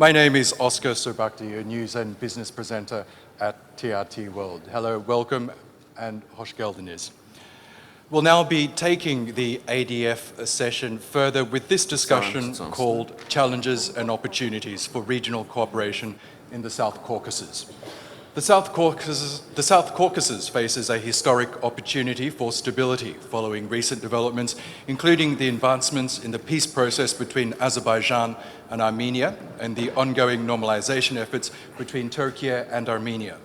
My name is Oscar Sobakti, a news and business presenter at TRT World. Hello, welcome, and hoş geldiniz. We'll now be taking the ADF session further with this discussion called Challenges and Opportunities for Regional Cooperation in the South Caucasus. The South Caucasus faces a historic opportunity for stability following recent developments, including the advancements in the peace process between Azerbaijan and Armenia and the ongoing normalization efforts between Turkey and Armenia.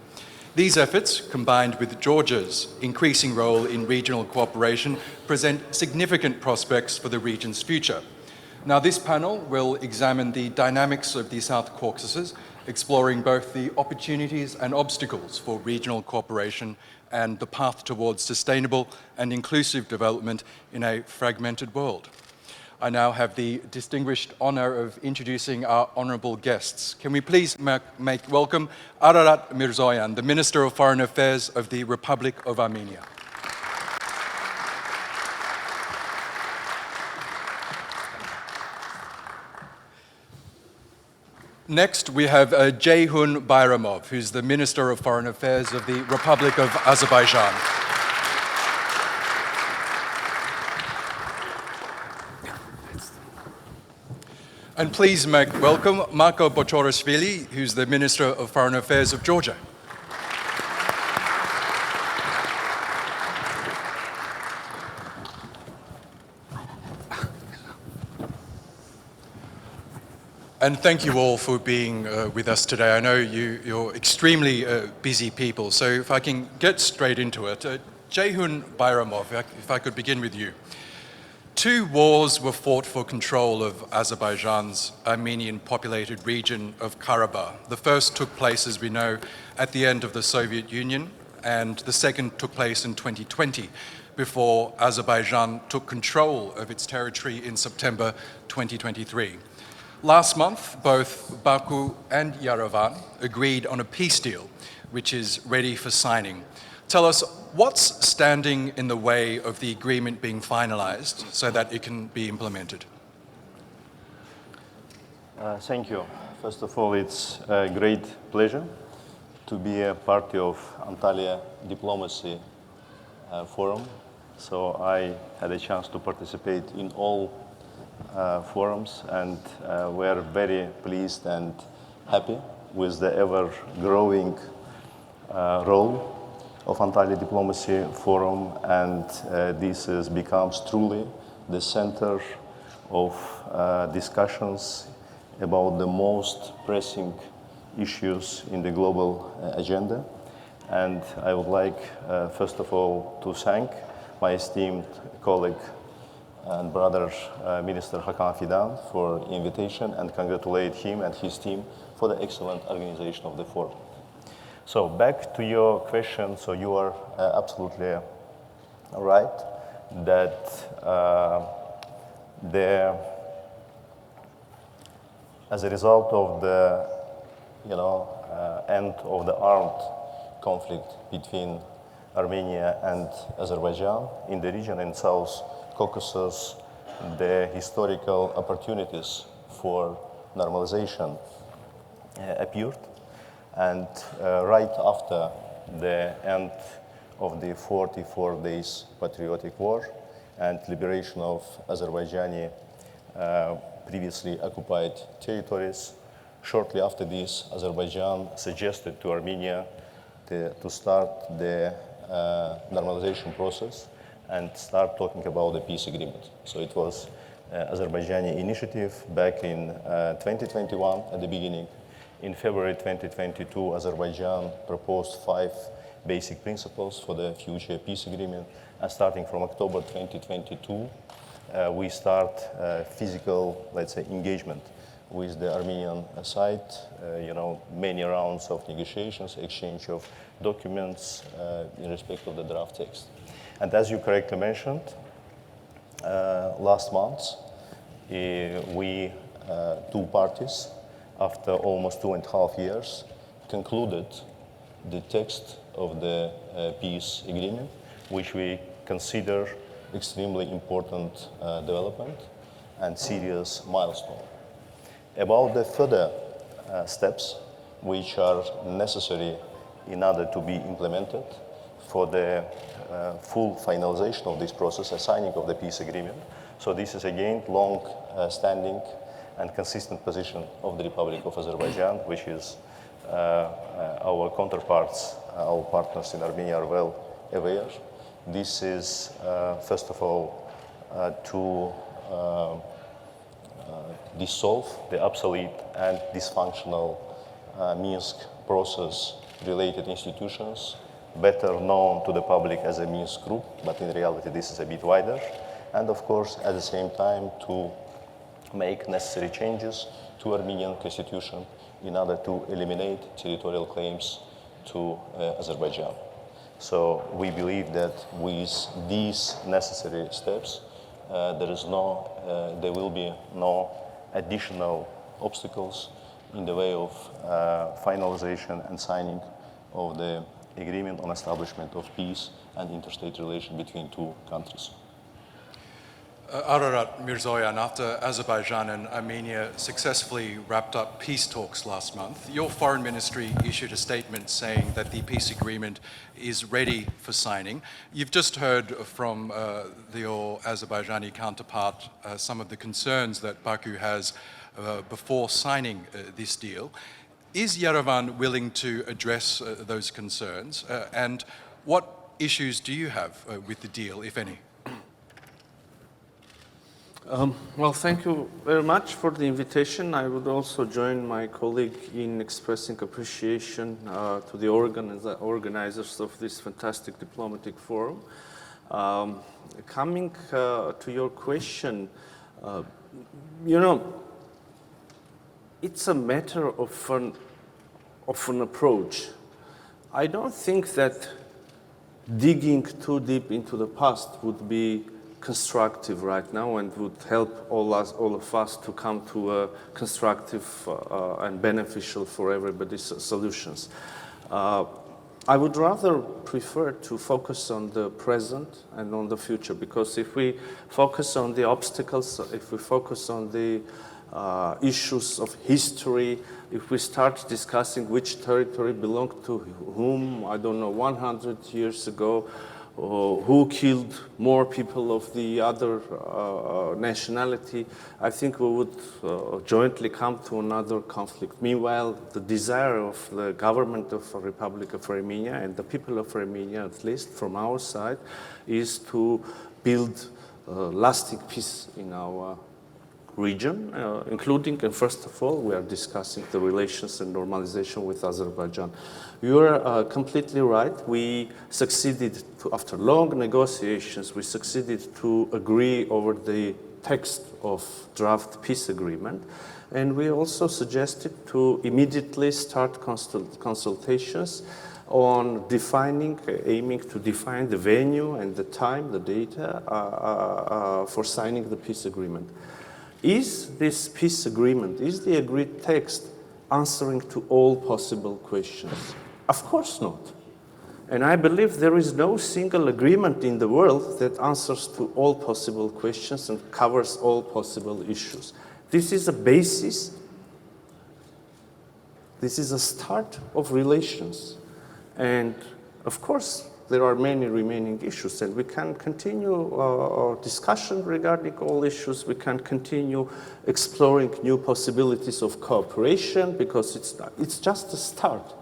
These efforts, combined with Georgia's increasing role in regional cooperation, present significant prospects for the region's future. Now, this panel will examine the dynamics of the South Caucasus, exploring both the opportunities and obstacles for regional cooperation and the path towards sustainable and inclusive development in a fragmented world. I now have the distinguished honor of introducing our honorable guests. Can we please make welcome Ararat Mirzoyan, the Minister of Foreign Affairs of the Republic of Armenia. Next, we have Ջեյհուն Բայրամովը, who's the Minister of Foreign Affairs of the Republic of Azerbaijan. And please make welcome Marko Bochorashvili, who's the Minister of Foreign Affairs of Georgia. And thank you all for being with us today. I know you're extremely busy people, so if I can get straight into it. Ջեյհուն Բայրամովը, if I could begin with you. Two wars were fought for control of Azerbaijan's Armenian-populated region of Karabakh. The first took place, as we know, at the end of the Soviet Union, and the second took place in 2020, before Azerbaijan took control of its territory in September 2023. Last month, both Baku and Yerevan agreed on a peace deal, which is ready for signing. Tell us, what's standing in the way of the agreement being finalized so that it can be implemented? Thank you. First of all, it's a great pleasure to be a part of Antalya Diplomacy Forum. So I had a chance to participate in all forums, and we're very pleased and happy with the ever-growing role of Antalya Diplomacy Forum, and this becomes truly the center of discussions about the most pressing issues in the global agenda. And I would like, first of all, to thank my esteemed colleague and brother, Minister Hakan Fidan, for the invitation, and congratulate him and his team for the excellent organization of the forum. So back to your question, so you are absolutely right that as a result of the end of the armed conflict between Armenia and Azerbaijan in the region in South Caucasus, the historical opportunities for normalization appeared. And right after the end of the 44 days patriotic war and liberation of Azerbaijani previously occupied territories, shortly after this, Azerbaijan suggested to Armenia to start the normalization process and start talking about the peace agreement. So it was Azerbaijani initiative back in 2021 at the beginning. In February 2022, Azerbaijan proposed 5 basic principles for the future peace agreement. And starting from October 2022, we start physical, let's say, engagement with the Armenian side, many rounds of negotiations, exchange of documents in respect of the draft text. And as you correctly mentioned, last month, we, two parties, after almost 2.5 years, concluded the text of the peace agreement, which we consider extremely important development and serious milestone. About the further steps which are necessary in order to be implemented for the full finalization of this process, a signing of the peace agreement. So this is again long-standing and consistent position of the Republic of Azerbaijan, which is our counterparts, our partners in Armenia are well aware. This is, first of all, to dissolve the obsolete and dysfunctional Minsk process-related institutions, better known to the public as a Minsk group, but in reality this is a bit wider. And of course, at the same time, to make necessary changes to Armenian constitution in order to eliminate territorial claims to Azerbaijan. So we believe that with these necessary steps, there will be no additional obstacles in the way of finalization and signing of the agreement on establishment of peace and interstate relation between two countries. Ararat Mիրզոյան, after Azerbaijan and Armenia successfully wrapped up peace talks last month, your foreign ministry issued a statement saying that the peace agreement is ready for signing. You've just heard from your Azerbaijani counterpart some of the concerns that Baku has before signing this deal. Is Yerevan willing to address those concerns? And what issues do you have with the deal, if any? Well, thank you very much for the invitation. I would also join my colleague in expressing appreciation to the organizers of this fantastic diplomatic forum. Coming to your question, it's a matter of an approach. I don't think that digging too deep into the past would be constructive right now and would help all of us to come to a constructive and beneficial for everybody solutions. I would rather prefer to focus on the present and on the future, because if we focus on the obstacles, if we focus on the issues of history, if we start discussing which territory belonged to whom, I don't know, 100 years ago, who killed more people of the other nationality, I think we would jointly come to another conflict. Meanwhile, the desire of the government of the Republic of Armenia and the people of Armenia, at least from our side, is to build lasting peace in our region, including, and first of all, we are discussing the relations and normalization with Azerbaijan. You are completely right. We succeeded, after long negotiations, we succeeded to agree over the text of draft peace agreement. And we also suggested to immediately start consultations on aiming to define the venue and the time, the data for signing the peace agreement. Is this peace agreement, is the agreed text answering to all possible questions? Of course not. And I believe there is no single agreement in the world that answers to all possible questions and covers all possible issues. This is a basis, this is a start of relations. And of course, there are many remaining issues, and we can continue our discussion regarding all issues. We can continue exploring new possibilities of cooperation, because it's just a start.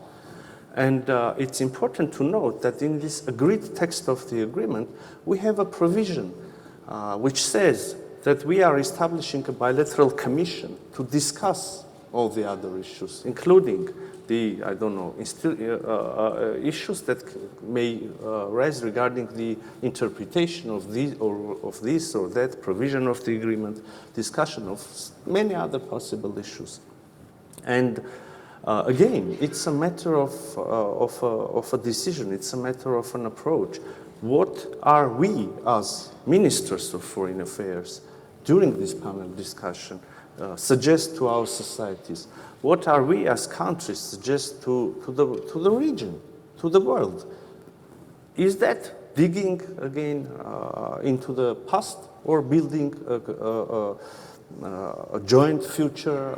And it's important to note that in this agreed text of the agreement, we have a provision which says that we are establishing a bilateral commission to discuss all the other issues, including the, issues that may rise regarding the interpretation of this or that provision of the agreement, discussion of many other possible issues. And again, it's a matter of a decision, it's a matter of an approach. What are we as ministers of foreign affairs during this panel discussion suggest to our societies? What are we as countries suggest to the region, to the world? Is that digging again into the past, or building a joint future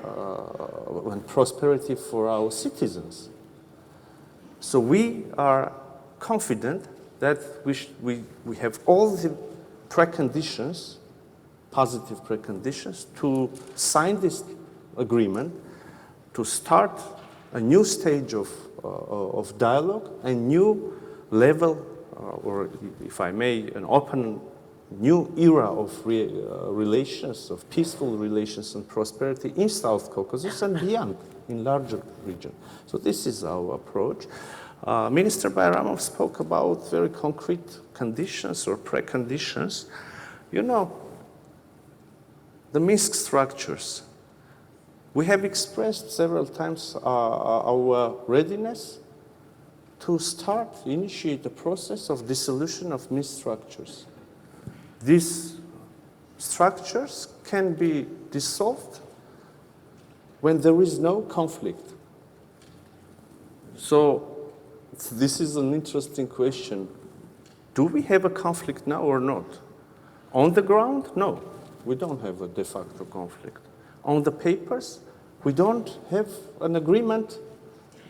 and prosperity for our citizens. So we are confident that we have all the preconditions, positive preconditions, to sign this agreement, to start a new stage of dialogue, a new level, or if I may, an open new era of relations, of peaceful relations and prosperity in South Caucasus and beyond, in larger region. So this is our approach. Minister Bayramov spoke about very concrete conditions or preconditions. You know, the Minsk structures. We have expressed several times our readiness to initiate the process of dissolution of Minsk structures. These structures can be dissolved when there is no conflict. So this is an interesting question. Do we have a conflict now or not? On the ground, no. We don't have a de facto conflict. On the papers, we don't have an agreement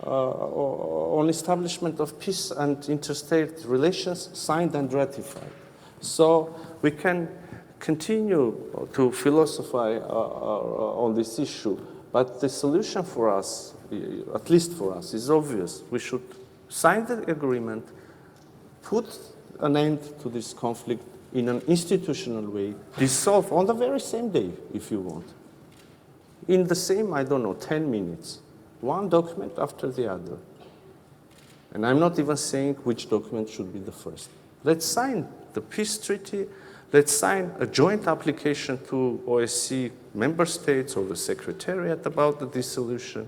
on establishment of peace and interstate relations signed and ratified. So we can continue to philosophize on this issue, but the solution for us, at least for us, is obvious. We should sign the agreement, put an end to this conflict in an institutional way, dissolve on the very same day, if you want. In the same, 10 minutes, one document after the other. And I'm not even saying which document should be the first. Let's sign the peace treaty. Let's sign a joint application to OSCE member states or the Secretariat about the dissolution.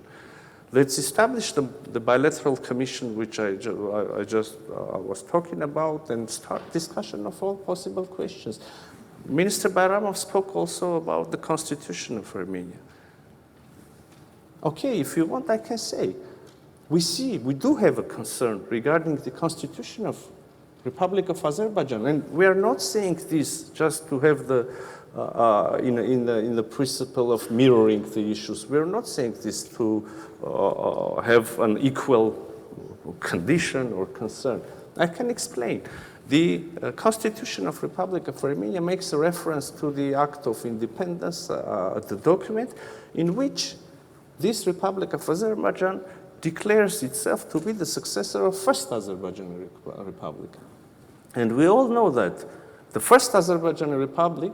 Let's establish the bilateral commission, which I was talking about, and start discussion of all possible questions. Minister Bayramov spoke also about the constitution of Armenia. Okay, if you want, I can say, we do have a concern regarding the constitution of Republic of Azerbaijan, and we are not saying this just to have the in the principle of mirroring the issues. We are not saying this to have an equal condition or concern. I can explain. The Constitution of Republic of Armenia makes a reference to the Act of Independence, the document, in which this Republic of Azerbaijan declares itself to be the successor of First Azerbaijani Republic. And we all know that the First Azerbaijani Republic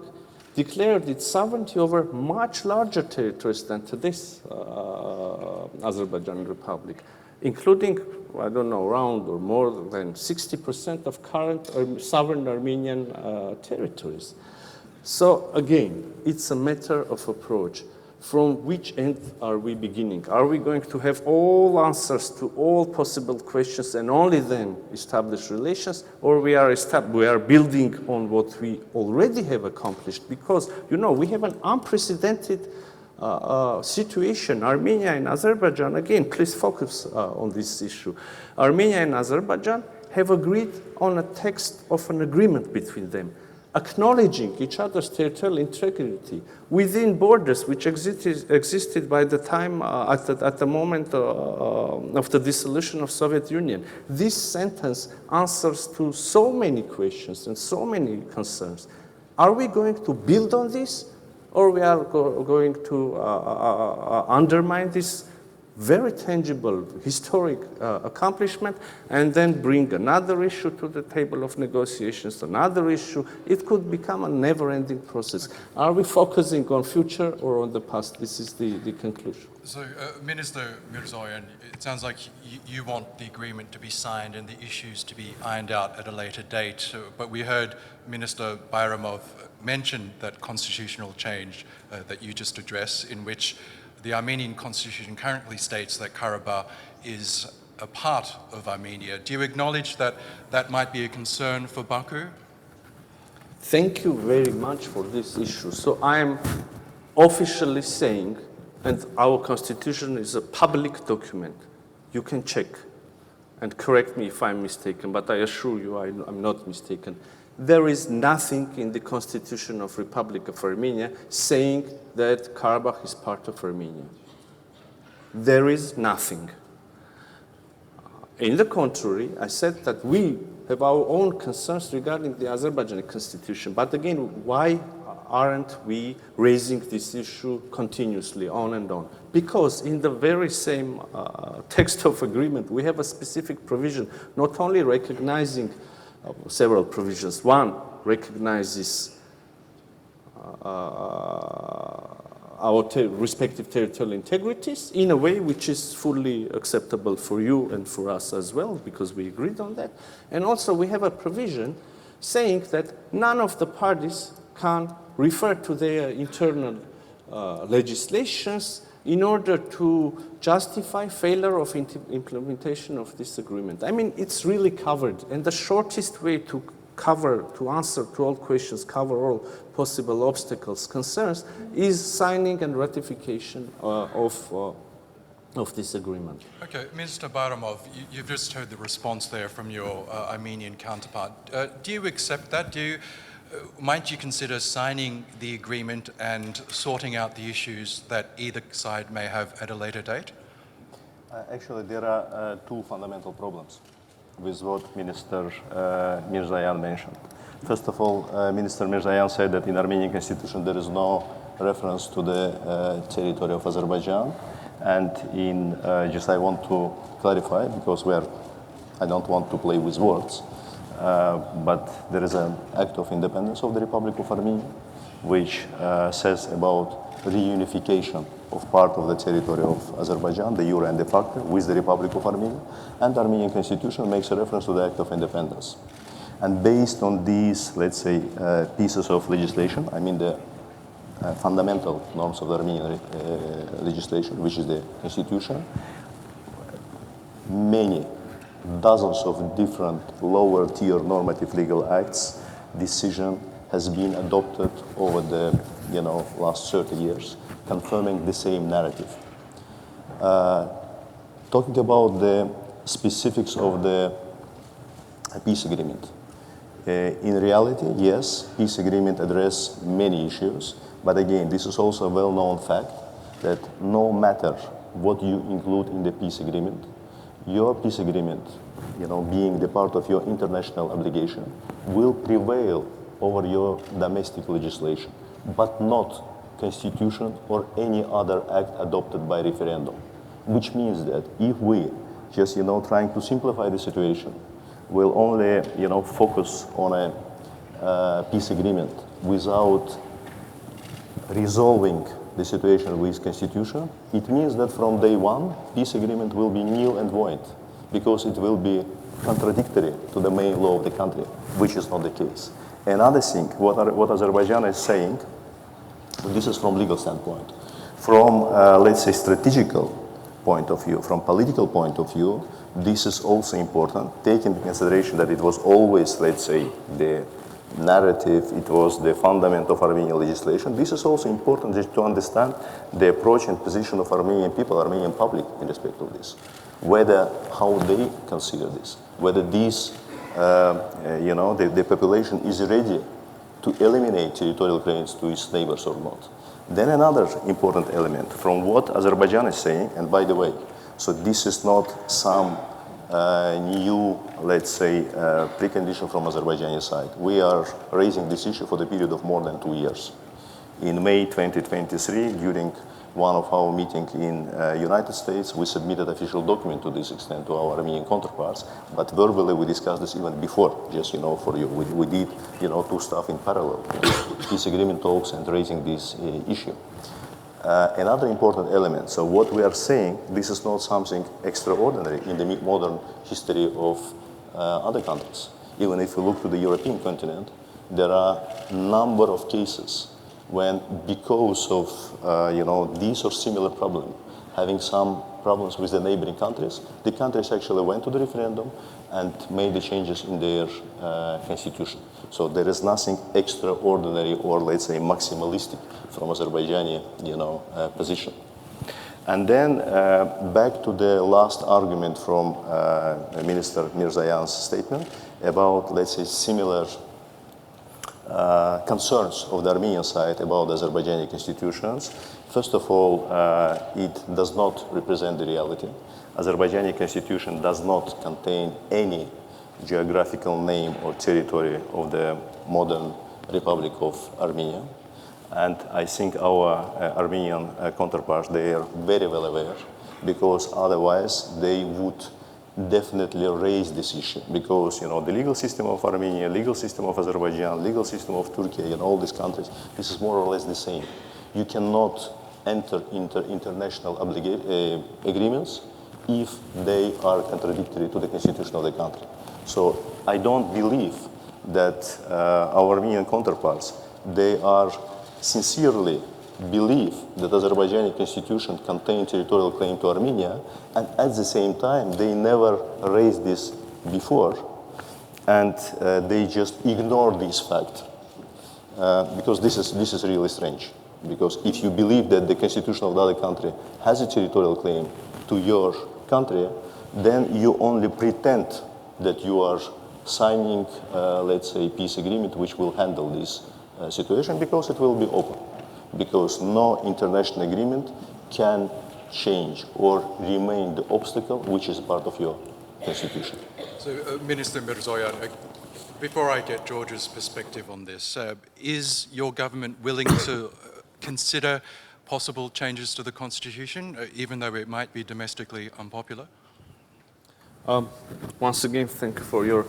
declared its sovereignty over much larger territories than today's Azerbaijani Republic, including, around or more than 60% of current sovereign Armenian territories. So again, it's a matter of approach. From which end are we beginning? Are we going to have all answers to all possible questions and only then establish relations? Or we are building on what we already have accomplished? Because, we have an unprecedented situation. Armenia and Azerbaijan, again, please focus on this issue. Armenia and Azerbaijan have agreed on a text of an agreement between them, acknowledging each other's territorial integrity within borders which existed by the time, at the moment of the dissolution of Soviet Union. This sentence answers to so many questions and so many concerns. Are we going to build on this, or we are going to undermine this very tangible historic accomplishment and then bring another issue to the table of negotiations, another issue? It could become a never-ending process. Are we focusing on future or on the past? This is the conclusion. So, Minister Mիրզոյան, it sounds like you want the agreement to be signed and the issues to be ironed out at a later date. But we heard Minister Bayramov mention that constitutional change that you just addressed, in which the Armenian constitution currently states that Karabakh is a part of Armenia. Do you acknowledge that that might be a concern for Baku? Thank you very much for this issue. So I'm officially saying, and our constitution is a public document. You can check and correct me if I'm mistaken, but I assure you I'm not mistaken. there is nothing in the Constitution of Republic of Armenia saying that Karabakh is part of Armenia. There is nothing. In the contrary, I said that we have our own concerns regarding the Azerbaijani constitution. But again, why aren't we raising this issue continuously on and on? Because in the very same text of agreement, we have a specific provision, not only recognizing several provisions. One recognizes our respective territorial integrities in a way which is fully acceptable for you and for us as well, because we agreed on that. And also we have a provision saying that none of the parties can refer to their internal legislations in order to justify failure of implementation of this agreement. I mean, it's really covered. And the shortest way to answer to all questions, cover all possible obstacles, concerns, is signing and ratification of this agreement. Okay, Mr. Bayramov, you've just heard the response there from your Armenian counterpart. Do you accept that? Might you consider signing the agreement and sorting out the issues that either side may have at a later date? Actually, there are two fundamental problems with what Minister Mիրզոյանը mentioned. First of all, Minister Mիրզոյանը said that in Armenian constitution there is no reference to the territory of Azerbaijan. And just I want to clarify, because I don't want to play with words, but there is an act of independence of the Republic of Armenia, which says about reunification of part of the territory of Azerbaijan, de jure and de facto, with the Republic of Armenia, and the Armenian constitution makes a reference to the act of independence. And based on these, let's say, pieces of legislation, I mean the fundamental norms of the Armenian legislation, which is the constitution, many dozens of different lower tier normative legal acts, decision has been adopted over the last 30 years, confirming the same narrative. Talking about the specifics of the peace agreement. In reality, yes, peace agreement addresses many issues, but again, this is also a well-known fact that no matter what you include in the peace agreement, your peace agreement, being the part of your international obligation, will prevail over your domestic legislation, but not constitution or any other act adopted by referendum. Which means that if we just, trying to simplify the situation, will only, focus on a peace agreement without resolving the situation with constitution, it means that from day one, peace agreement will be nil and void, because it will be contradictory to the main law of the country, which is not the case. Another thing, what Azerbaijan is saying, this is from legal standpoint. From, let's say, strategical point of view, from political point of view, this is also important, taking into consideration that it was always, let's say, the narrative, it was the fundament of Armenian legislation. This is also important just to understand the approach and position of Armenian people, Armenian public in respect of this. How they consider this, whether this, the population is ready to eliminate territorial claims to its neighbors or not. Then another important element from what Azerbaijan is saying, and by the way, so this is not some new, let's say, precondition from Azerbaijani side. We are raising this issue for the period of more than 2 years. In May 2023, during one of our meetings in United States, we submitted official document to this extent to our Armenian counterparts, but verbally we discussed this even before, just for you. We did two stuff in parallel, peace agreement talks and raising this issue. Another important element, so what we are saying, this is not something extraordinary in the modern history of other countries. Even if we look to the European continent, there are a number of cases when, because of these or similar problem, having some problems with the neighboring countries, the countries actually went to the referendum and made the changes in their constitution. So there is nothing extraordinary or, let's say, maximalistic from Azerbaijani, position. And then back to the last argument from Minister Mիրզոյան's statement about, let's say, similar concerns of the Armenian side about the Azerbaijani constitutions. First of all, it does not represent the reality. Azerbaijani constitution does not contain any geographical name or territory of the modern Republic of Armenia. And I think our Armenian counterparts, they are very well aware, because otherwise they would definitely raise this issue, because the legal system of Armenia, legal system of Azerbaijan, legal system of Turkey, and all these countries, this is more or less the same. You cannot enter into international agreements if they are contradictory to the constitution of the country. So I don't believe that our Armenian counterparts, they are sincerely believe that Azerbaijani constitution contains territorial claim to Armenia, and at the same time they never raised this before, and they just ignore this fact, because this is really strange. Because if you believe that the constitution of the other country has a territorial claim to your country, then you only pretend that you are signing, let's say, peace agreement which will handle this situation, because it will be open. Because no international agreement can change or remain the obstacle which is part of your constitution. So, Minister Mիրզոյան, before I get George's perspective on this, is your government willing to consider possible changes to the constitution, even though it might be domestically unpopular? Once again, thank you for your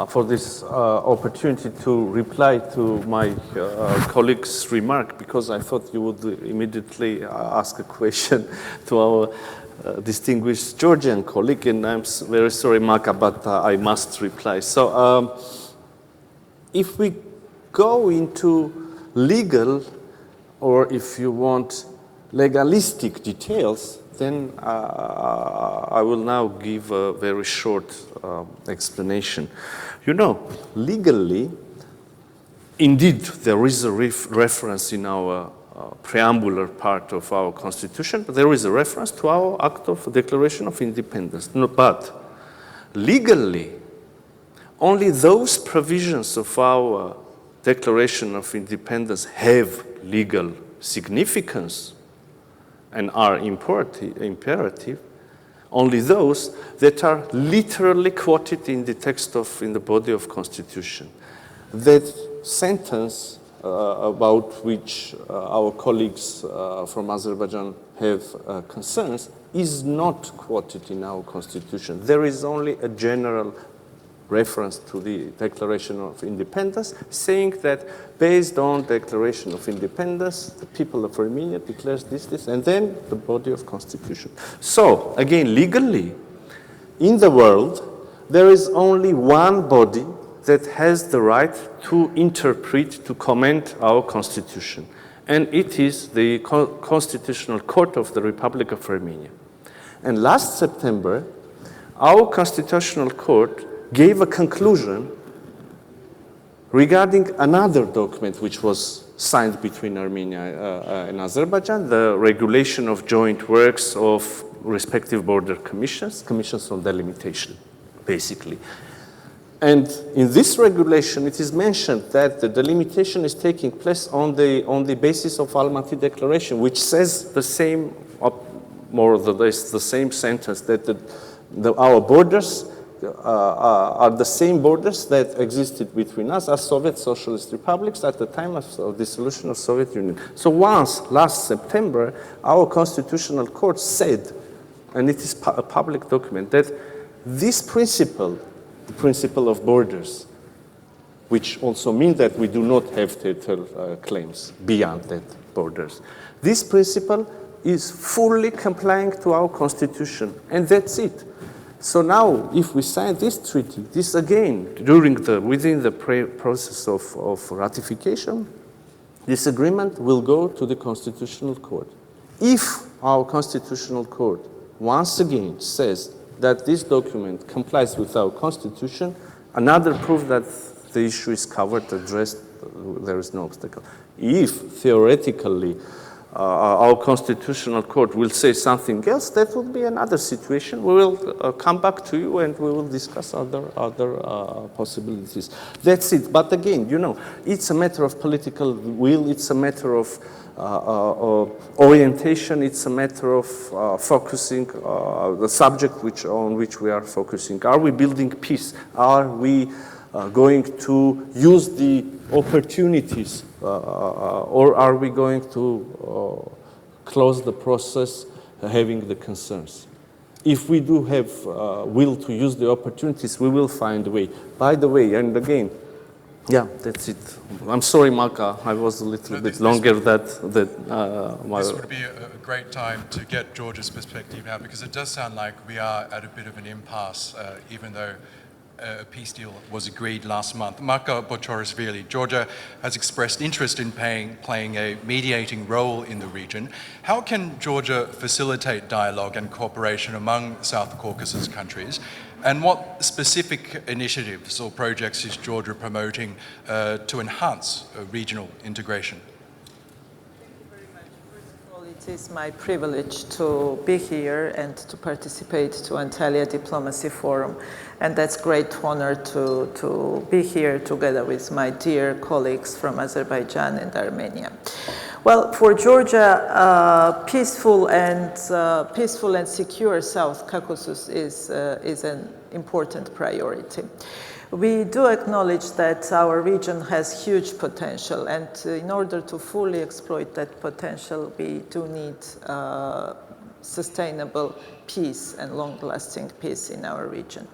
for this opportunity to reply to my colleague's remark, because I thought you would immediately ask a question to our distinguished Georgian colleague, and I'm very sorry, Maka, but I must reply. So, if we go into legal, or if you want legalistic details, then I will now give a very short explanation. Legally, indeed, there is a reference in our preambular part of our constitution, but there is a reference to our Act of Declaration of Independence. No, but legally, only those provisions of our Declaration of Independence have legal significance and are imperative, only those that are literally quoted in the text in the body of Constitution. That sentence about which our colleagues from Azerbaijan have concerns is not quoted in our Constitution. There is only a general reference to the Declaration of Independence, saying that based on Declaration of Independence, the people of Armenia declares this, and then the body of Constitution. So, again, legally, in the world, there is only one body that has the right to interpret, to comment our Constitution, and it is the Constitutional Court of the Republic of Armenia. And last September, our Constitutional Court gave a conclusion regarding another document which was signed between Armenia and Azerbaijan, the regulation of joint works of respective border commissions on delimitation, basically. And in this regulation, it is mentioned that the delimitation is taking place on the basis of Almaty Declaration, which says the same, more or less the same sentence, that our borders are the same borders that existed between us as Soviet Socialist republics at the time of dissolution of Soviet Union. So once, last September, our Constitutional Court said, and it is a public document, that this principle, the principle of borders, which also means that we do not have territorial claims beyond that borders, this principle is fully complying to our Constitution, and that's it. So now, if we sign this treaty, this again, within the process of ratification, this agreement will go to the Constitutional Court. If our Constitutional Court once again says that this document complies with our Constitution, another proof that the issue is covered, addressed, there is no obstacle. If theoretically our constitutional court will say something else, that will be another situation. We will come back to you and we will discuss other possibilities. That's it. But again, you know, it's a matter of political will. It's a matter of orientation. It's a matter of focusing the subject on which we are focusing. Are we building peace? Are we going to use the opportunities, or are we going to close the process having the concerns? If we do have will to use the opportunities, we will find a way. By the way, and again, yeah, that's it. I'm sorry, Malka, I was a little bit longer This would be a great time to get Georgia's perspective now, because it does sound like we are at a bit of an impasse, even though a peace deal was agreed last month. Marka Bochorisvili, Georgia has expressed interest in playing a mediating role in the region. How can Georgia facilitate dialogue and cooperation among South Caucasus countries? And what specific initiatives or projects is Georgia promoting to enhance regional integration? It is my privilege to be here and to participate to Antalya Diplomacy Forum, and that's great honor to be here together with my dear colleagues from Azerbaijan and Armenia. Well, for Georgia, peaceful and secure South Caucasus is an important priority. We do acknowledge that our region has huge potential, and in order to fully exploit that potential, we do need sustainable peace and long-lasting peace in our region.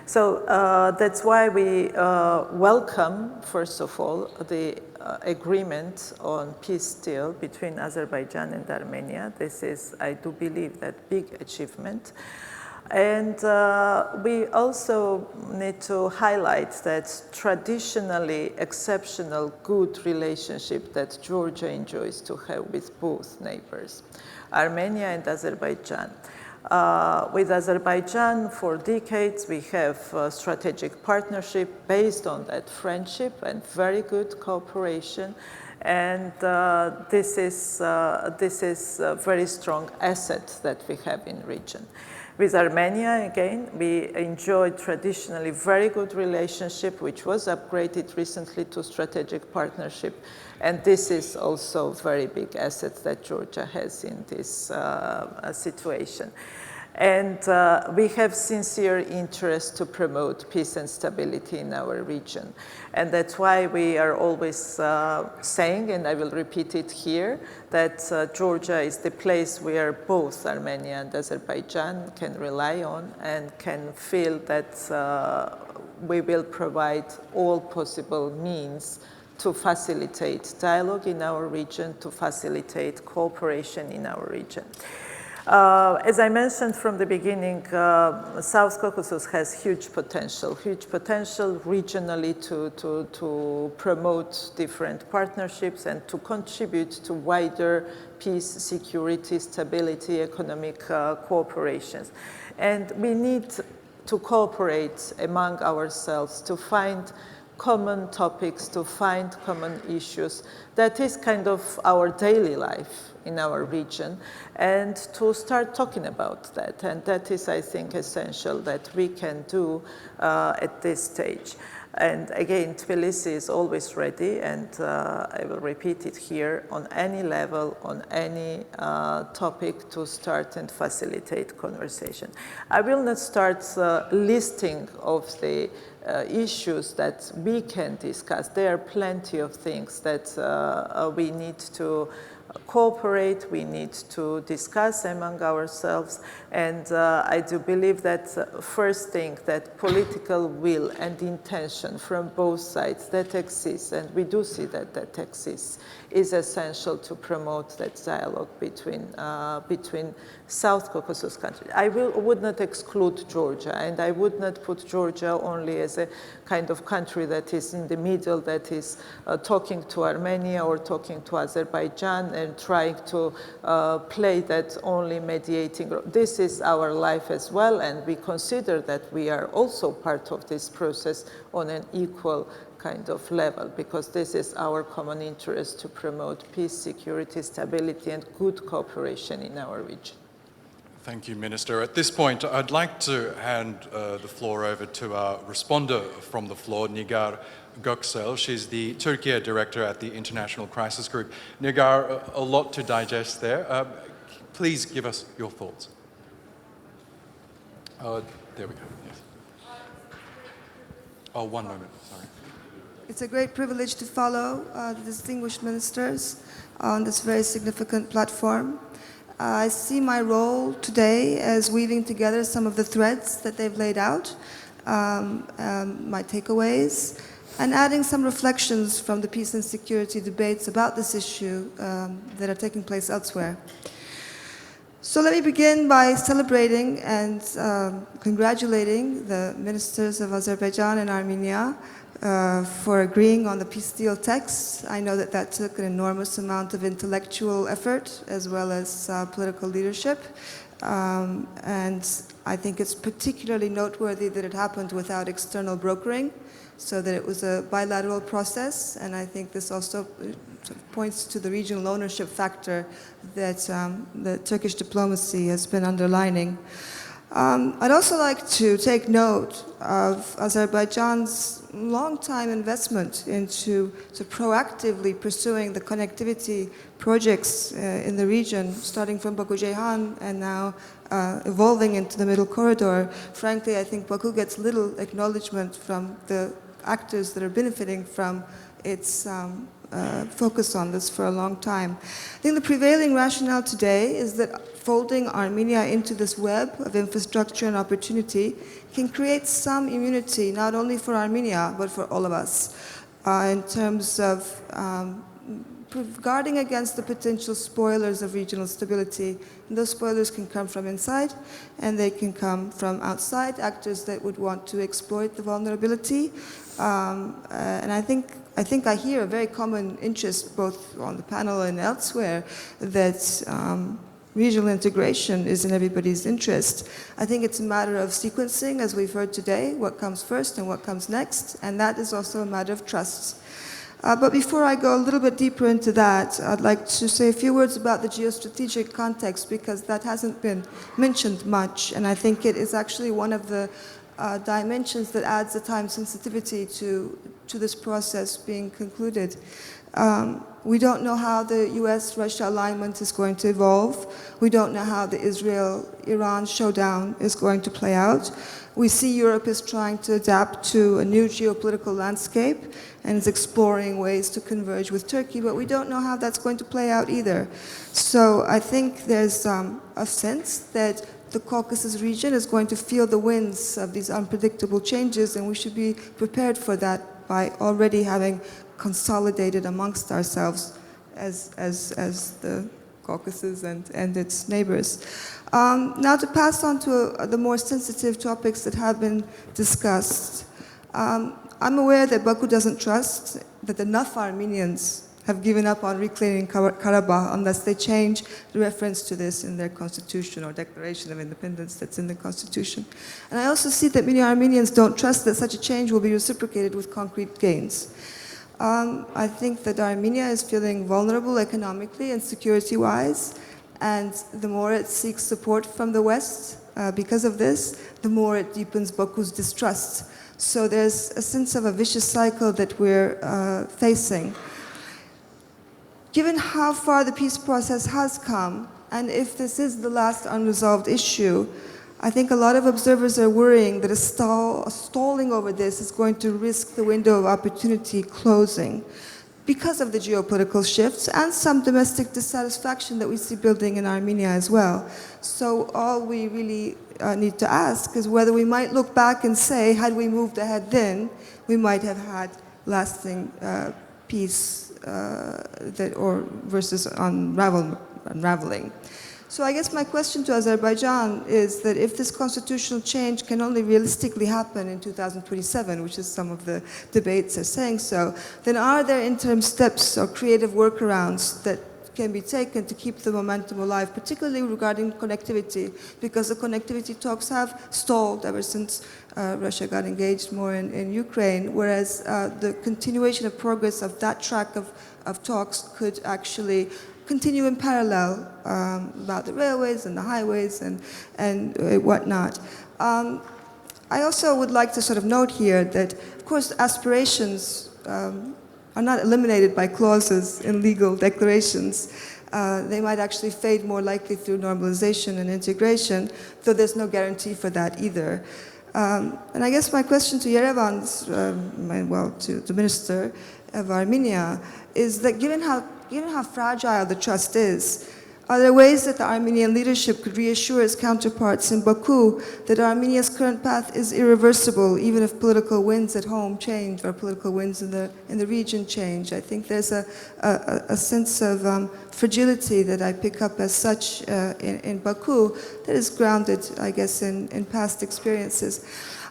So that's why we welcome, first of all, the agreement on peace deal between Azerbaijan and Armenia. This is, I do believe, that big achievement. And we also need to highlight that traditionally exceptional good relationship that Georgia enjoys to have with both neighbors, Armenia and Azerbaijan. With Azerbaijan, for decades, we have a strategic partnership based on that friendship and very good cooperation. And this is a very strong asset that we have in the region. With Armenia, again, we enjoyed traditionally very good relationship, which was upgraded recently to strategic partnership. And this is also a very big asset that Georgia has in this situation. And we have sincere interest to promote peace and stability in our region. And that's why we are always saying, and I will repeat it here, that Georgia is the place where both Armenia and Azerbaijan can rely on and can feel that we will provide all possible means to facilitate dialogue in our region, to facilitate cooperation in our region. As I mentioned from the beginning, South Caucasus has huge potential regionally to promote different partnerships and to contribute to wider peace, security, stability, economic cooperations. And we need to cooperate among ourselves to find common topics, to find common issues. That is kind of our daily life in our region, and to start talking about that. And that is, I think, essential that we can do at this stage. And again, Tbilisi is always ready, and I will repeat it here, on any level, on any topic, to start and facilitate conversation. I will not start listing of the issues that we can discuss. There are plenty of things that we need to cooperate, we need to discuss among ourselves, and I do believe that first thing, that political will and intention from both sides that exists, and we do see that that exists, is essential to promote that dialogue between South Caucasus countries. I would not exclude Georgia, and I would not put Georgia only as a kind of country that is in the middle, that is talking to Armenia or talking to Azerbaijan and trying to play that only mediating role. This is our life as well, and we consider that we are also part of this process on an equal kind of level, because this is our common interest to promote peace, security, stability, and good cooperation in our region. Thank you, Minister. At this point, I'd like to hand the floor over to our responder from the floor, Nigar Göksel. She's the Turkey Director at the International Crisis Group. Nigar, a lot to digest there. Please give us your thoughts. There we go. Yes. Oh, one moment. Sorry. It's a great privilege to follow the distinguished ministers on this very significant platform. I see my role today as weaving together some of the threads that they've laid out, my takeaways, and adding some reflections from the peace and security debates about this issue that are taking place elsewhere. So let me begin by celebrating and congratulating the ministers of Azerbaijan and Armenia for agreeing on the peace deal text. I know that that took an enormous amount of intellectual effort as well as political leadership. And I think it's particularly noteworthy that it happened without external brokering, so that it was a bilateral process. And I think this also points to the regional ownership factor that the Turkish diplomacy has been underlining. I'd also like to take note of Azerbaijan's long-time investment into proactively pursuing the connectivity projects in the region, starting from Baku-Ceyhan and now evolving into the Middle Corridor. Frankly, I think Baku gets little acknowledgement from the actors that are benefiting from its focus on this for a long time. I think the prevailing rationale today is that folding Armenia into this web of infrastructure and opportunity can create some immunity, not only for Armenia, but for all of us, in terms of guarding against the potential spoilers of regional stability. And those spoilers can come from inside, and they can come from outside, actors that would want to exploit the vulnerability. And I think I hear a very common interest, both on the panel and elsewhere, that regional integration is in everybody's interest. I think it's a matter of sequencing, as we've heard today, what comes first and what comes next, and that is also a matter of trust. But before I go a little bit deeper into that, I'd like to say a few words about the geostrategic context, because that hasn't been mentioned much, and I think it is actually one of the dimensions that adds a time sensitivity to this process being concluded. We don't know how the US-Russia alignment is going to evolve. We don't know how the Israel-Iran showdown is going to play out. We see Europe is trying to adapt to a new geopolitical landscape and is exploring ways to converge with Turkey, but we don't know how that's going to play out either. So I think there's a sense that the Caucasus region is going to feel the winds of these unpredictable changes, and we should be prepared for that by already having consolidated amongst ourselves as the Caucasus and its neighbors. Now to pass on to the more sensitive topics that have been discussed. I'm aware that Baku doesn't trust that enough Armenians have given up on reclaiming Karabakh unless they change the reference to this in their constitution or declaration of independence that's in the constitution. And I also see that many Armenians don't trust that such a change will be reciprocated with concrete gains. I think that Armenia is feeling vulnerable economically and security-wise, and the more it seeks support from the West because of this, the more it deepens Baku's distrust. So there's a sense of a vicious cycle that we're facing. Given how far the peace process has come, and if this is the last unresolved issue, I think a lot of observers are worrying that a stalling over this is going to risk the window of opportunity closing because of the geopolitical shifts and some domestic dissatisfaction that we see building in Armenia as well. So all we really need to ask is whether we might look back and say, had we moved ahead then, we might have had lasting peace versus unraveling. So I guess my question to Azerbaijan is that if this constitutional change can only realistically happen in 2027, which is some of the debates are saying so, then are there interim steps or creative workarounds that can be taken to keep the momentum alive, particularly regarding connectivity, because the connectivity talks have stalled ever since Russia got engaged more in Ukraine, whereas the continuation of progress of that track of talks could actually continue in parallel about the railways and the highways and whatnot. I also would like to sort of note here that, of course, aspirations are not eliminated by clauses in legal declarations. They might actually fade more likely through normalization and integration, though there's no guarantee for that either. And I guess my question to Yerevan's, to the Minister of Armenia, is that given how fragile the trust is, are there ways that the Armenian leadership could reassure its counterparts in Baku that Armenia's current path is irreversible, even if political winds at home change or political winds in the region change? I think there's a sense of fragility that I pick up as such in Baku that is grounded, I guess, in past experiences.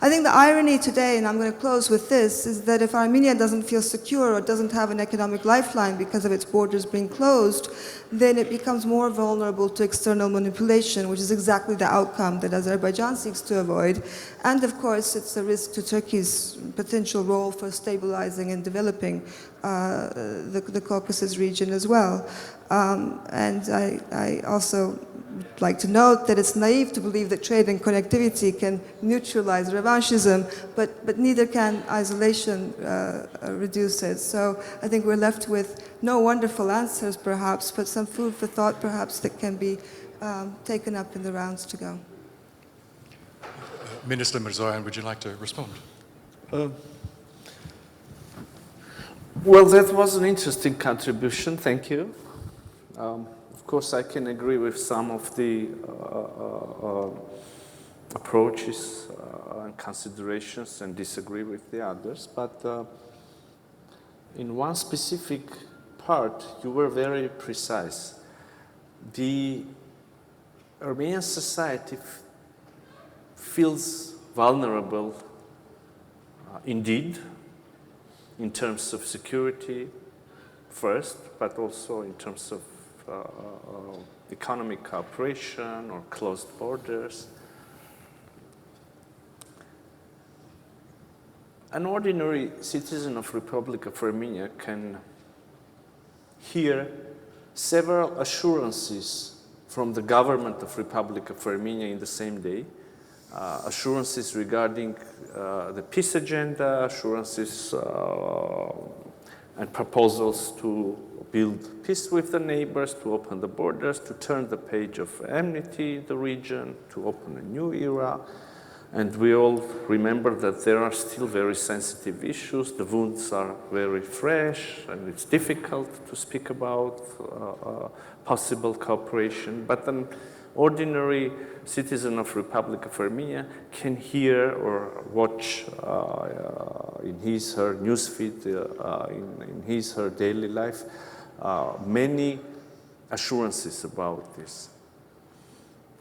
I think the irony today, and I'm going to close with this, is that if Armenia doesn't feel secure or doesn't have an economic lifeline because of its borders being closed, then it becomes more vulnerable to external manipulation, which is exactly the outcome that Azerbaijan seeks to avoid. And of course, it's a risk to Turkey's potential role for stabilizing and developing the Caucasus region as well. And I also like to note that it's naive to believe that trade and connectivity can neutralize revanchism, but neither can isolation reduce it. So I think we're left with no wonderful answers, perhaps, but some food for thought, perhaps, that can be taken up in the rounds to go. Minister Mիրզոյան, would you like to respond? Well, that was an interesting contribution. Thank you. Of course, I can agree with some of the approaches and considerations and disagree with the others. But in one specific part, you were very precise. The Armenian society feels vulnerable indeed, in terms of security first, but also in terms of economic cooperation or closed borders. An ordinary citizen of Republic of Armenia can hear several assurances from the government of Republic of Armenia in the same day. Assurances regarding the peace agenda, assurances and proposals to build peace with the neighbors, to open the borders, to turn the page of enmity in the region, to open a new era. And we all remember that there are still very sensitive issues. The wounds are very fresh, and it's difficult to speak about possible cooperation. But an ordinary citizen of Republic of Armenia can hear or watch in his, her newsfeed, in his, her daily life, many assurances about this.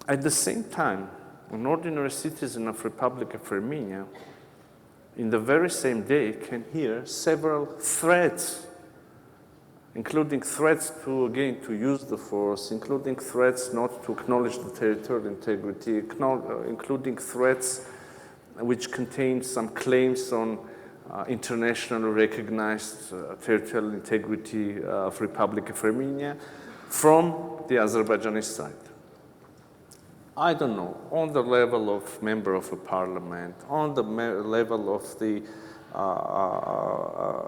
At the same time, an ordinary citizen of Republic of Armenia, in the very same day, can hear several threats, including threats to, again, to use the force, including threats not to acknowledge the territorial integrity, including threats which contain some claims on internationally recognized territorial integrity of Republic of Armenia from the Azerbaijani side. I don't know, on the level of member of a parliament, on the level of the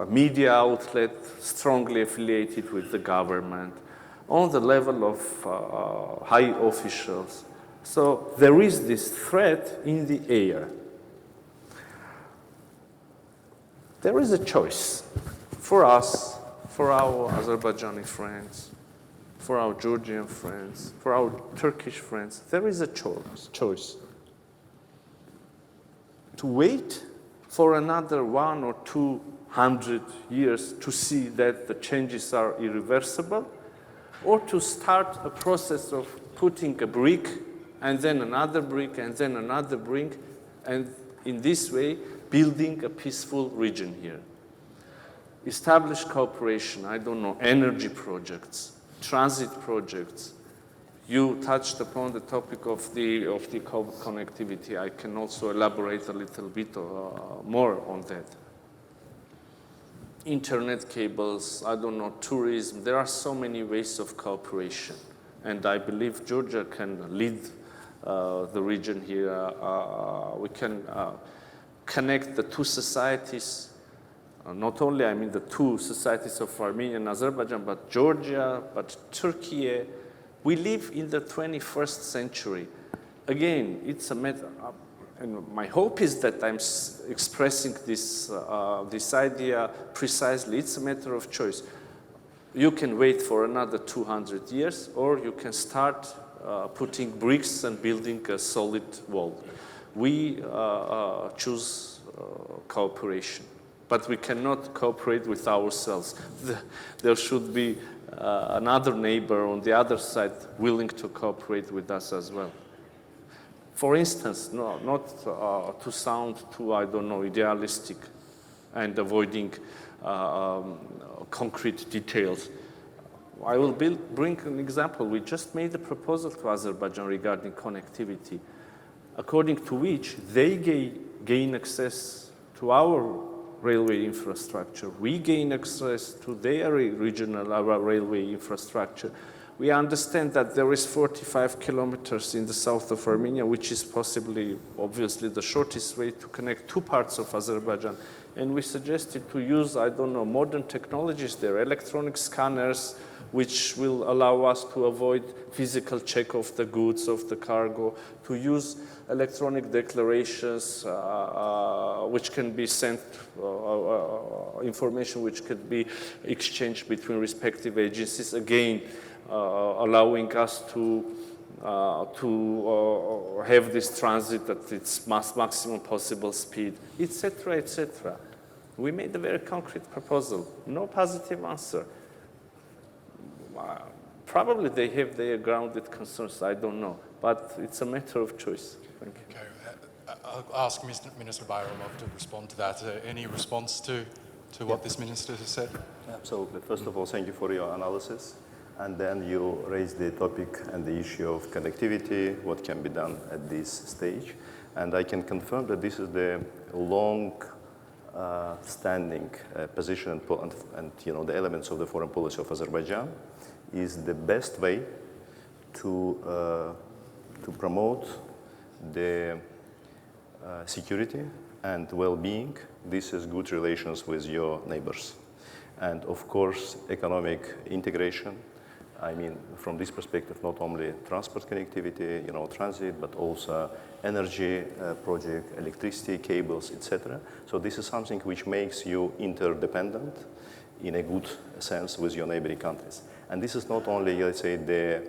media outlet strongly affiliated with the government, on the level of high officials. So there is this threat in the air. There is a choice for us, for our Azerbaijani friends, for our Georgian friends, for our Turkish friends. There is a choice to wait for another 100 or 200 years to see that the changes are irreversible, or to start a process of putting a brick and then another brick and then another brick, and in this way building a peaceful region here. Establish cooperation, I don't know, energy projects, transit projects. You touched upon the topic of the connectivity. I can also elaborate a little bit more on that. Internet cables, I don't know, tourism. There are so many ways of cooperation. And I believe Georgia can lead the region here. We can connect the two societies. Not only, I mean, the two societies of Armenia and Azerbaijan, but Georgia, but Turkey. We live in the 21st century. Again, it's a matter, and my hope is that I'm expressing this idea precisely. It's a matter of choice. You can wait for another 200 years, or you can start putting bricks and building a solid wall. We choose cooperation. But we cannot cooperate with ourselves. There should be another neighbor on the other side willing to cooperate with us as well. For instance, not to sound too, I don't know, idealistic and avoiding concrete details. I will bring an example. We just made a proposal to Azerbaijan regarding connectivity, according to which they gain access to our railway infrastructure. We gain access to their regional railway infrastructure. We understand that there is 45 kilometers in the south of Armenia, which is possibly, obviously, the shortest way to connect two parts of Azerbaijan. And we suggested to use, I don't know, modern technologies there, electronic scanners, which will allow us to avoid physical check of the goods, of the cargo, to use electronic declarations which can be sent, information which could be exchanged between respective agencies, again, allowing us to have this transit at its maximum possible speed, etc., etc. We made a very concrete proposal, no positive answer. Probably they have their grounded concerns, I don't know, but it's a matter of choice. Thank you. Okay. I'll ask Minister Bayramov to respond to that. Any response to what this minister has said? Absolutely. First of all, thank you for your analysis. And then you raised the topic and the issue of connectivity, what can be done at this stage. And I can confirm that this is the long standing position and the elements of the foreign policy of Azerbaijan is the best way to promote the security and well-being. This is good relations with your neighbors. And of course, economic integration. I mean, from this perspective, not only transport connectivity, transit, but also energy project, electricity cables, etc. So this is something which makes you interdependent in a good sense with your neighboring countries. And this is not only, let's say, the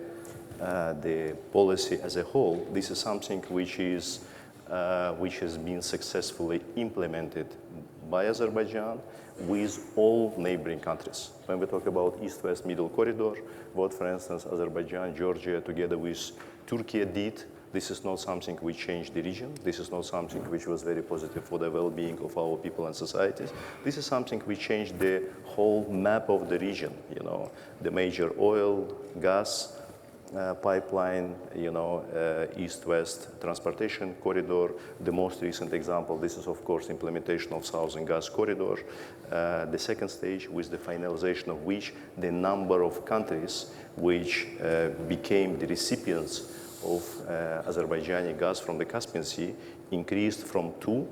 policy as a whole. This is something which has been successfully implemented by Azerbaijan with all neighboring countries. When we talk about East-West Middle Corridor, what, for instance, Azerbaijan, Georgia, together with Turkey did, this is not something which changed the region. This is not something which was very positive for the well-being of our people and societies. This is something which changed the whole map of the region, the major oil, gas, pipeline, east-west transportation corridor. The most recent example, this is of course implementation of Southern Gas Corridor. The second stage, with the finalization of which the number of countries which became the recipients of Azerbaijani gas from the Caspian Sea increased from 2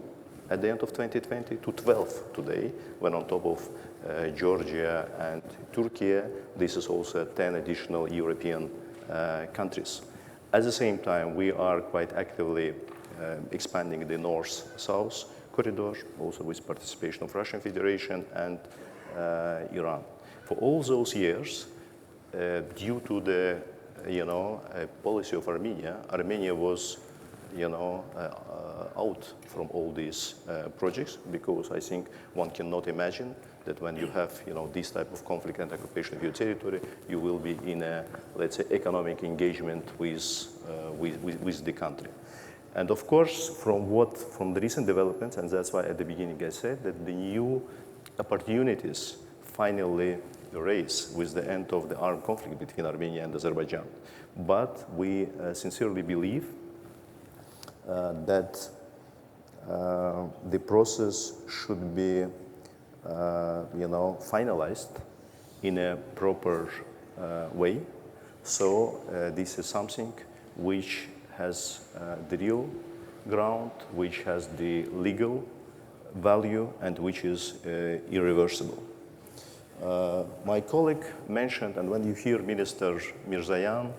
at the end of 2020 to 12 today, when on top of Georgia and Turkey, this is also 10 additional European countries. At the same time, we are quite actively expanding the north-south corridor, also with participation of Russian Federation and Iran. For all those years, due to the policy of Armenia, Armenia was out from all these projects, because I think one cannot imagine that when you have this type of conflict and occupation of your territory, you will be in a, let's say, economic engagement with the country. And of course, from the recent developments, and that's why at the beginning I said that the new opportunities finally race with the end of the armed conflict between Armenia and Azerbaijan. But we sincerely believe that the process should be, finalized in a proper way. So this is something which has the real ground, which has the legal value, and which is irreversible. My colleague mentioned, and when you hear Minister Mիրզոյանը,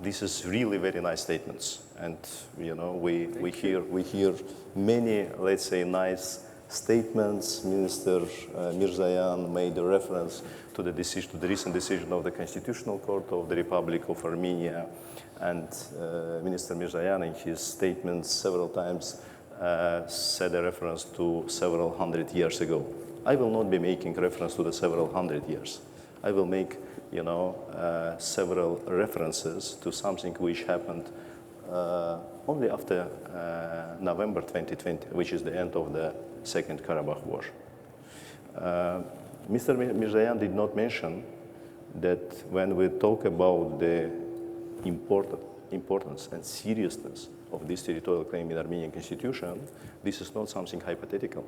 this is really very nice statements, and we hear many, let's say, nice statements. Minister Mիրզոյանը made a reference to the recent decision of the Constitutional Court of the Republic of Armenia, and Minister Mիրզոյանը in his statements several times said a reference to several hundred years ago. I will not be making reference to the several hundred years. I will make, several references to something which happened only after November 2020, which is the end of the Second Karabakh War. Mr. Mիրզոյանը did not mention that when we talk about the importance and seriousness of this territorial claim in Armenian constitution, this is not something hypothetical.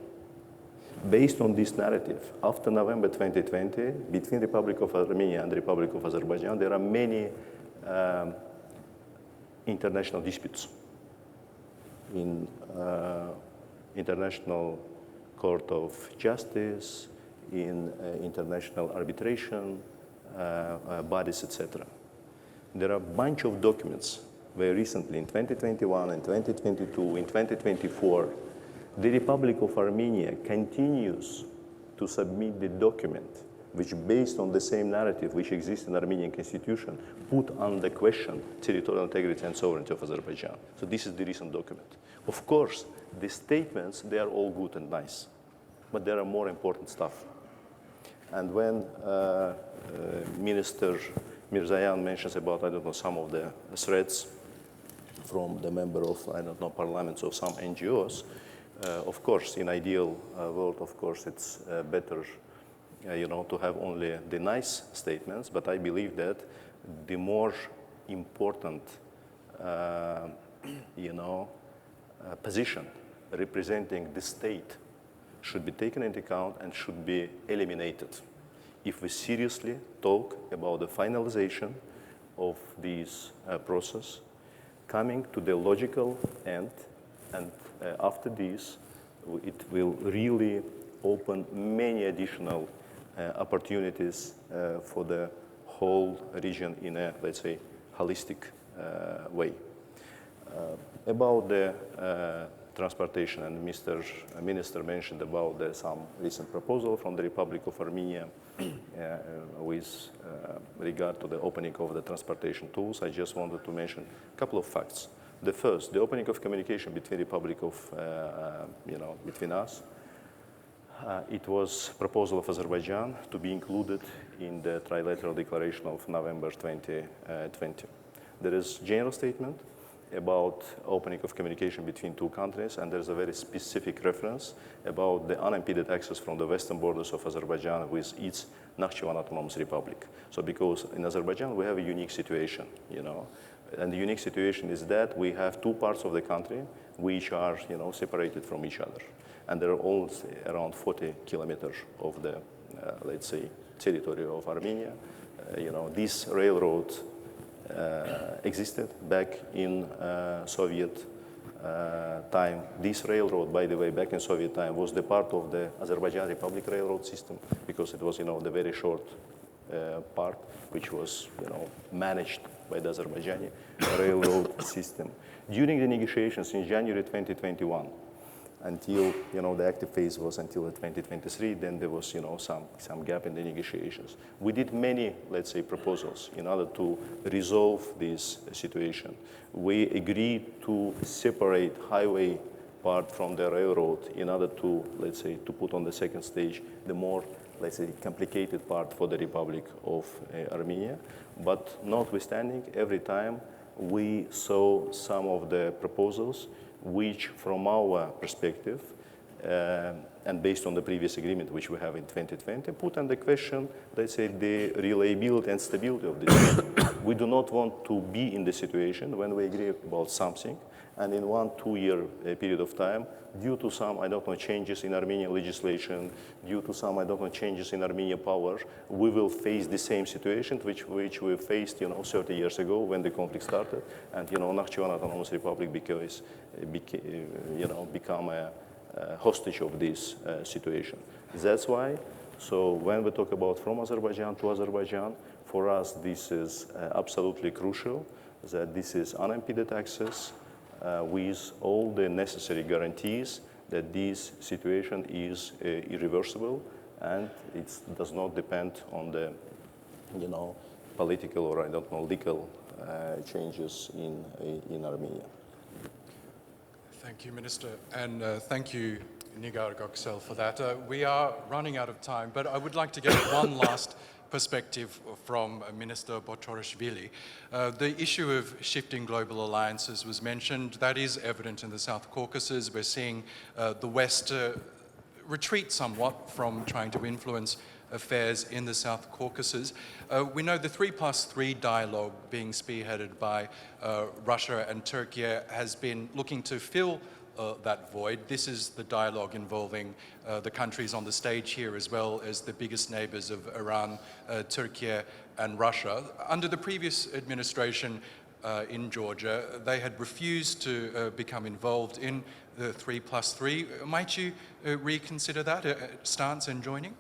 Based on this narrative, after November 2020, between the Republic of Armenia and the Republic of Azerbaijan, there are many international disputes in International Court of Justice, in international arbitration bodies, etc. There are a bunch of documents very recently, in 2021, in 2022, in 2024, the Republic of Armenia continues to submit the document which, based on the same narrative which exists in the Armenian constitution, put under question territorial integrity and sovereignty of Azerbaijan. So this is the recent document. Of course, the statements, they are all good and nice, but there are more important stuff. And when Minister Mիրզոյանը mentions about, some of the threats from the member of, parliaments of some NGOs, of course, in ideal world, of course, it's better, to have only the nice statements, but I believe that the more important, position representing the state should be taken into account and should be eliminated if we seriously talk about the finalization of this process, coming to the logical end, and after this, it will really open many additional opportunities for the whole region in a, let's say, holistic way. About the transportation, and Mr. Minister mentioned about some recent proposal from the Republic of Armenia with regard to the opening of the transportation tools. I just wanted to mention a couple of facts. The first, the opening of communication between Republic of, between us. It was proposal of Azerbaijan to be included in the trilateral declaration of November 2020. There is general statement about opening of communication between two countries, and there's a very specific reference about the unimpeded access from the western borders of Azerbaijan with its Nakhchivan Autonomous Republic. So because in Azerbaijan we have a unique situation, and the unique situation is that we have two parts of the country which are, separated from each other. And there are all around 40 kilometers of the, let's say, territory of Armenia. This railroad existed back in Soviet time. This railroad, by the way, back in Soviet time, was the part of the Azerbaijan Republic railroad system, because it was, the very short part, which was, managed by the Azerbaijani railroad system. During the negotiations in January 2021, until, the active phase was until 2023, then there was, some gap in the negotiations. We did many, let's say, proposals in order to resolve this situation. We agreed to separate highway part from the railroad in order to, let's say, to put on the second stage the more, let's say, complicated part for the Republic of Armenia. But notwithstanding, every time we saw some of the proposals which, from our perspective, and based on the previous agreement which we have in 2020, put under question, let's say, the reliability and stability of this. We do not want to be in the situation when we agree about something, and in 1-2 year period of time, due to some, I don't know, changes in Armenian legislation, due to some, I don't know, changes in Armenian power, we will face the same situation which we faced, 30 years ago when the conflict started, and, Nakhchivan Autonomous Republic become a hostage of this situation. That's why, so when we talk about from Azerbaijan to Azerbaijan, for us this is absolutely crucial, that this is unimpeded access, with all the necessary guarantees that this situation is irreversible and it does not depend on the, political or, I don't know, legal changes in Armenia. Thank you, Minister, and thank you, Nigar Göksel, for that. We are running out of time, but I would like to get one last perspective from Minister Botorishvili. The issue of shifting global alliances was mentioned. That is evident in the South Caucasus. We're seeing the West retreat somewhat from trying to influence affairs in the South Caucasus. We know the 3+3 dialogue being spearheaded by Russia and Turkey has been looking to fill that void. This is the dialogue involving the countries on the stage here as well as the biggest neighbors of Iran, Turkey and Russia. Under the previous administration in Georgia, they had refused to become involved in the 3+3. Might you reconsider that stance and joining?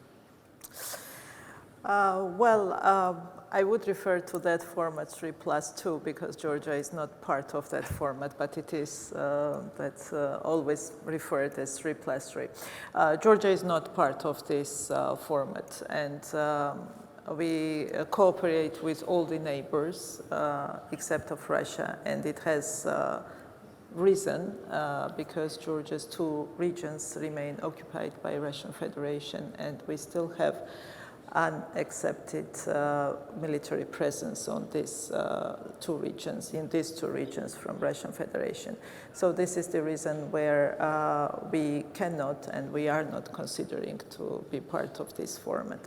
I would refer to that format 3+2 because Georgia is not part of that format, but it is that's always referred as 3+3. Georgia is not part of this format, and we cooperate with all the neighbors except of Russia, and it has reason because Georgia's 2 regions remain occupied by Russian Federation, and we still have unaccepted military presence on these 2 regions, in these 2 regions from Russian Federation. So this is the reason where we cannot and we are not considering to be part of this format.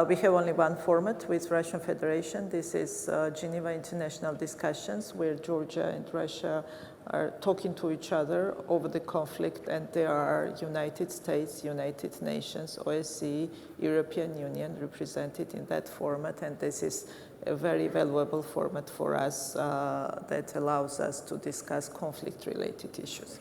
We have only one format with Russian Federation. This is Geneva International Discussions, where Georgia and Russia are talking to each other over the conflict, and there are United States, United Nations, OSCE, European Union represented in that format, and this is a very valuable format for us that allows us to discuss conflict-related issues.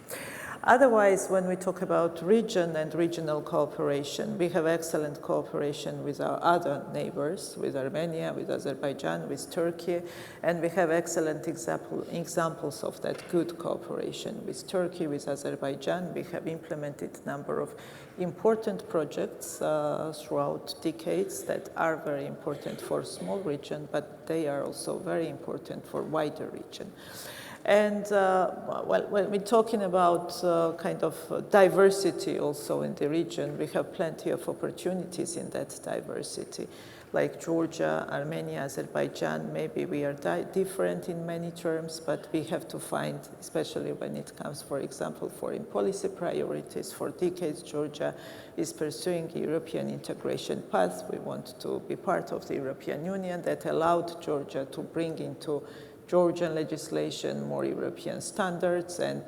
Otherwise, when we talk about region and regional cooperation, we have excellent cooperation with our other neighbors, with Armenia, with Azerbaijan, with Turkey, and we have excellent examples of that good cooperation. With Turkey, with Azerbaijan, we have implemented a number of important projects throughout decades that are very important for a small region, but they are also very important for a wider region. And when we're talking about kind of diversity also in the region, we have plenty of opportunities in that diversity. Like Georgia, Armenia, Azerbaijan, maybe we are different in many terms, but we have to find, especially when it comes, for example, foreign policy priorities. For decades, Georgia is pursuing a European integration path. We want to be part of the European Union. That allowed Georgia to bring into Georgian legislation more European standards and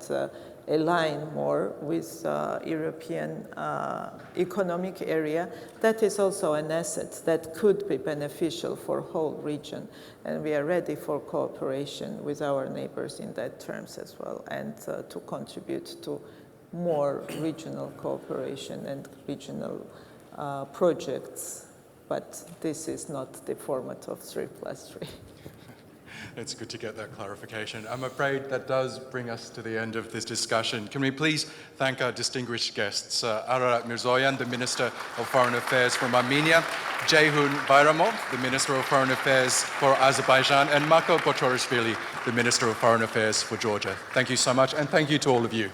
align more with European economic area. That is also an asset that could be beneficial for the whole region, and we are ready for cooperation with our neighbors in that terms as well, and to contribute to more regional cooperation and regional projects, but this is not the format of 3+3. It's good to get that clarification. I'm afraid that does bring us to the end of this discussion. Can we please thank our distinguished guests, Ararat Mirzoyan, the Minister of Foreign Affairs from Armenia, Ջեյհուն Բայրամով, the Minister of Foreign Affairs for Azerbaijan, and Mako Botorishvili, the Minister of Foreign Affairs for Georgia. Thank you so much, and thank you to all of you.